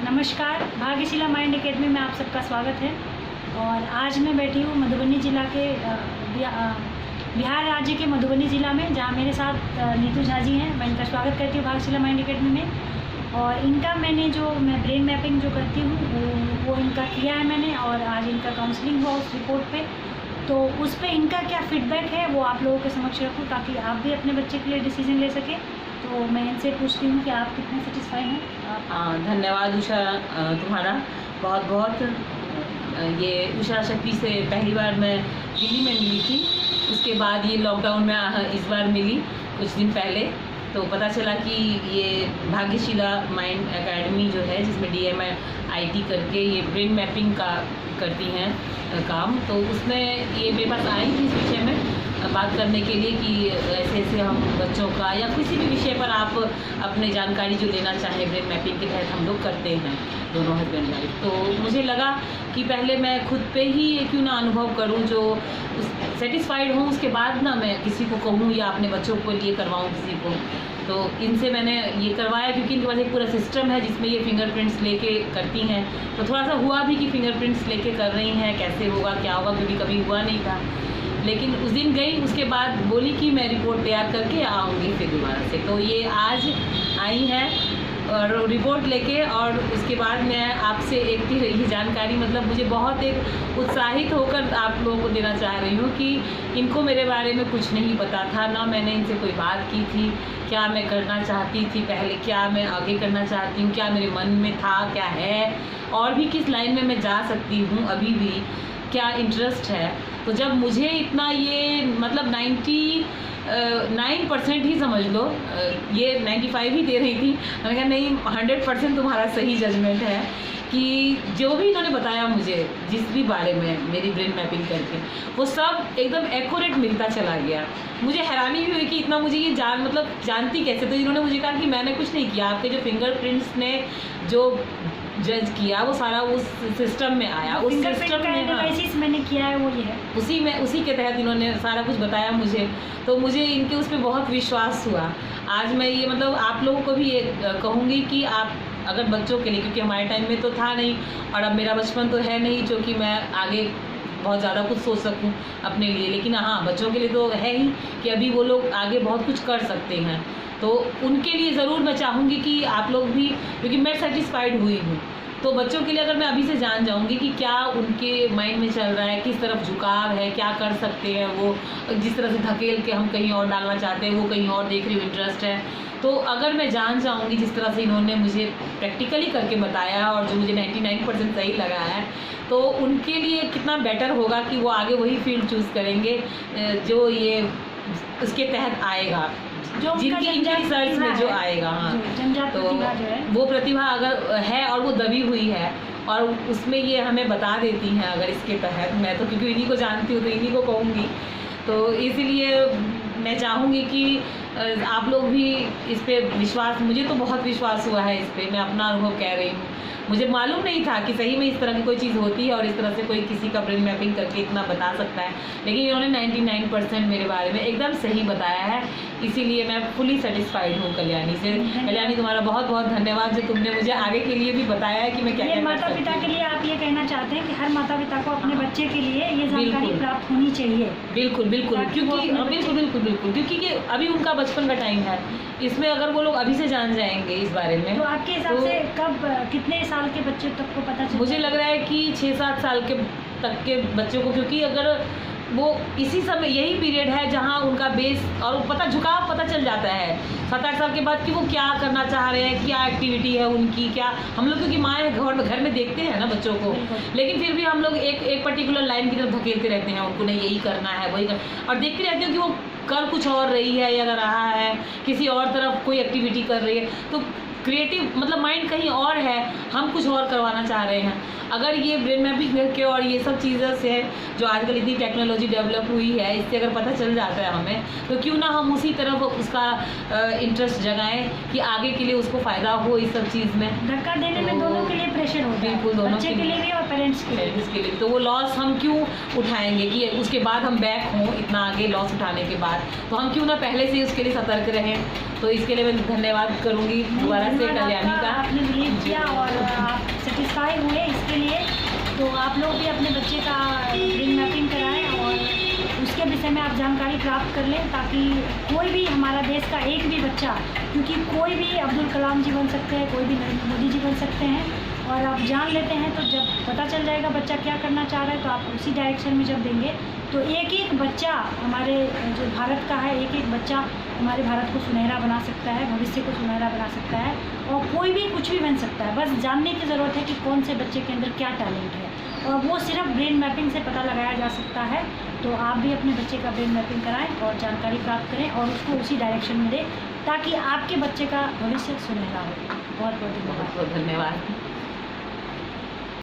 नमस्कार, भाग्यशिला mind academy में आप सबका स्वागत है। और आज मैं बैठी हूँ मधुबनी ज़िला के बिहार राज्य के मधुबनी ज़िला में, जहाँ मेरे साथ नीतू झा जी हैं। मैं इनका स्वागत करती हूँ भाग्यशिला माइंड एकेडमी में। और इनका मैं ब्रेन मैपिंग जो करती हूँ वो इनका किया है मैंने, और आज इनका काउंसलिंग हुआ उस रिपोर्ट पे। तो उस पर इनका क्या फीडबैक है वो आप लोगों के समक्ष रखूँ, ताकि आप भी अपने बच्चे के लिए डिसीजन ले सकें। तो मैं इनसे पूछती हूँ कि आप कितने सेटिस्फाई हैं। धन्यवाद उषा, तुम्हारा बहुत बहुत। ये उषा शक्ति से पहली बार मैं दिल्ली में मिली थी, उसके बाद ये लॉकडाउन में इस बार मिली कुछ दिन पहले। तो पता चला कि ये भाग्यशिला माइंड एकेडमी जो है, जिसमें DMIT करके ये ब्रेन मैपिंग का करती हैं काम, तो उसमें ये मेरे पास आई थी इस विषय में बात करने के लिए कि ऐसे ऐसे हम बच्चों का या किसी भी विषय पर आप अपने जानकारी जो लेना चाहें, ब्रेन मैपिंग के तहत हम लोग करते हैं दोनों हस्बैंड वाइफ। तो मुझे लगा कि पहले मैं खुद पे ही क्यों ना अनुभव करूं, जो सेटिस्फाइड हूं, उसके बाद ना मैं किसी को कहूं या अपने बच्चों को लिए करवाऊं किसी को। तो इनसे मैंने ये करवाया क्योंकि इनके पास एक पूरा सिस्टम है जिसमें ये फिंगरप्रिंट्स लेके करती हैं। तो थोड़ा सा हुआ भी कि फिंगरप्रिंट्स लेके कर रही हैं, कैसे होगा क्या होगा, क्योंकि कभी हुआ नहीं था। लेकिन उस दिन गई, उसके बाद बोली कि मैं रिपोर्ट तैयार करके आऊँगी फिर दोबारा से। तो ये आज आई हैं और रिपोर्ट लेके, और उसके बाद मैं आपसे एक ही जानकारी, मतलब मुझे बहुत एक उत्साहित होकर आप लोगों को देना चाह रही हूँ कि इनको मेरे बारे में कुछ नहीं पता था, ना मैंने इनसे कोई बात की थी, क्या मैं करना चाहती थी पहले, क्या मैं आगे करना चाहती हूँ, क्या मेरे मन में था, क्या है, और भी किस लाइन में मैं जा सकती हूँ, अभी भी क्या इंटरेस्ट है। तो जब मुझे इतना ये मतलब 99% ही समझ लो, ये 95 ही दे रही थी, मैंने कहा नहीं 100% तुम्हारा सही जजमेंट है कि जो भी इन्होंने बताया मुझे जिस भी बारे में मेरी ब्रेन मैपिंग करके, वो सब एकदम एक्यूरेट मिलता चला गया। मुझे हैरानी भी हुई कि इतना मुझे ये जानती कैसे। तो इन्होंने मुझे कहा कि मैंने कुछ नहीं किया, आपके जो फिंगरप्रिंट्स ने जो जज किया वो सारा उस सिस्टम में आया, उस सिस्टम में एनालिसिस मैंने किया है वो ये है, उसी के तहत इन्होंने सारा कुछ बताया मुझे। तो मुझे इनके उस पर बहुत विश्वास हुआ। आज मैं ये मतलब आप लोगों को भी ये कहूँगी कि आप अगर बच्चों के लिए, क्योंकि हमारे टाइम में तो था नहीं और अब मेरा बचपन तो है नहीं जो कि मैं आगे बहुत ज़्यादा कुछ सोच सकूं अपने लिए, लेकिन हाँ बच्चों के लिए तो है ही कि अभी वो लोग आगे बहुत कुछ कर सकते हैं। तो उनके लिए ज़रूर मैं चाहूँगी कि आप लोग भी, क्योंकि मैं सेटिस्फाइड हुई हूँ, तो बच्चों के लिए अगर मैं अभी से जान जाऊँगी कि क्या उनके माइंड में चल रहा है, किस तरफ झुकाव है, क्या कर सकते हैं वो, जिस तरह से धकेल के हम कहीं और डालना चाहते हैं वो कहीं और देख रही हूँ इंटरेस्ट है। तो अगर मैं जान जाऊँगी जिस तरह से इन्होंने मुझे प्रैक्टिकली करके बताया है और जो मुझे 99% सही लगा है, तो उनके लिए कितना बेटर होगा कि वो आगे वही फील्ड चूज़ करेंगे जो ये उसके तहत आएगा, जो जिनकी इनकी रिसर्च में जो आएगा। हाँ, तो वो प्रतिभा अगर है और वो दबी हुई है और उसमें ये हमें बता देती हैं अगर इसके तहत, मैं तो क्योंकि इन्हीं को जानती हूँ तो इन्हीं को कहूँगी। तो इसलिए मैं चाहूँगी कि आप लोग भी इस पर विश्वास, मुझे तो बहुत विश्वास हुआ है इस पर, मैं अपना अनुभव कह रही हूँ। मुझे मालूम नहीं था कि सही में इस तरह की कोई चीज़ होती है और इस तरह से कोई किसी का ब्रेन मैपिंग करके इतना बता सकता है, लेकिन इन्होंने 99% मेरे बारे में एकदम सही बताया है। इसीलिए मैं फुली सेटिस्फाइड हूँ कल्याणी से। कल्याणी तुम्हारा बहुत बहुत धन्यवाद जो तुमने मुझे आगे के लिए भी बताया है कि मैं क्या माता पिता के लिए आप ये कहना चाहते हैं कि हर माता पिता को अपने बच्चे के लिए ये जानकारी प्राप्त होनी चाहिए। बिल्कुल बिल्कुल, क्योंकि बिल्कुल क्योंकि अभी उनका बचपन का टाइम है, इसमें अगर वो लोग अभी से जान जाएंगे इस बारे में। तो आपके हिसाब से कब कितने साल के बच्चे तक को पता चलता? मुझे लग रहा है कि 6-7 साल के तक के बच्चों को, क्योंकि अगर वो इसी समय यही पीरियड है जहाँ उनका बेस और झुकाव पता चल जाता है 7-8 साल के बाद कि वो क्या करना चाह रहे हैं, क्या एक्टिविटी है उनकी, क्या हम लोग क्योंकि माएँ घर में देखते हैं ना बच्चों को, लेकिन फिर भी हम लोग एक पर्टिकुलर लाइन की तरफ धकेलते रहते हैं उनको, नहीं यही करना है वही और देखते रहते हो कि वो कर कुछ और रही है या रहा है, किसी और तरफ कोई एक्टिविटी कर रही है। तो क्रिएटिव मतलब माइंड कहीं और है, हम कुछ और करवाना चाह रहे हैं। अगर ये ब्रेन मैपिंग करके और ये सब चीज़ें से जो आजकल इतनी टेक्नोलॉजी डेवलप हुई है, इससे अगर पता चल जाता है हमें, तो क्यों ना हम उसी तरफ उसका इंटरेस्ट जगाएं कि आगे के लिए उसको फ़ायदा हो इस सब चीज़ में। धक्का देने में दोनों के लिए प्रेशर होता है, बिल्कुल दोनों बच्चे के लिए भी और पेरेंट्स के लिए। तो वो लॉस हम क्यों उठाएंगे कि उसके बाद हम बैक हों इतना आगे लॉस उठाने के बाद, तो हम क्यों ना पहले से उसके लिए सतर्क रहें। तो इसके लिए मैं धन्यवाद करूँगी दोबारा से कल्याणी का। आपने बिलीव किया और बताए हुए इसके लिए। तो आप लोग भी अपने बच्चे का ब्रेन मैपिंग कराएं और उसके विषय में आप जानकारी प्राप्त कर लें, ताकि कोई भी हमारा देश का एक भी बच्चा, क्योंकि कोई भी अब्दुल कलाम जी बन सकते हैं, कोई भी नरेंद्र मोदी जी बन सकते हैं, और आप जान लेते हैं तो जब पता चल जाएगा बच्चा क्या करना चाह रहा है तो आप उसी डायरेक्शन में जब देंगे तो एक एक बच्चा हमारे जो भारत का है, एक एक बच्चा हमारे भारत को सुनहरा बना सकता है, भविष्य को सुनहरा बना सकता है, और कोई भी कुछ भी बन सकता है। बस जानने की ज़रूरत है कि कौन से बच्चे के अंदर क्या टैलेंट है, और वो सिर्फ ब्रेन मैपिंग से पता लगाया जा सकता है। तो आप भी अपने बच्चे का ब्रेन मैपिंग कराएं और जानकारी प्राप्त करें और उसको उसी डायरेक्शन में दें, ताकि आपके बच्चे का भविष्य सुनहरा हो। बहुत बहुत धन्यवाद। बहुत बहुत धन्यवाद।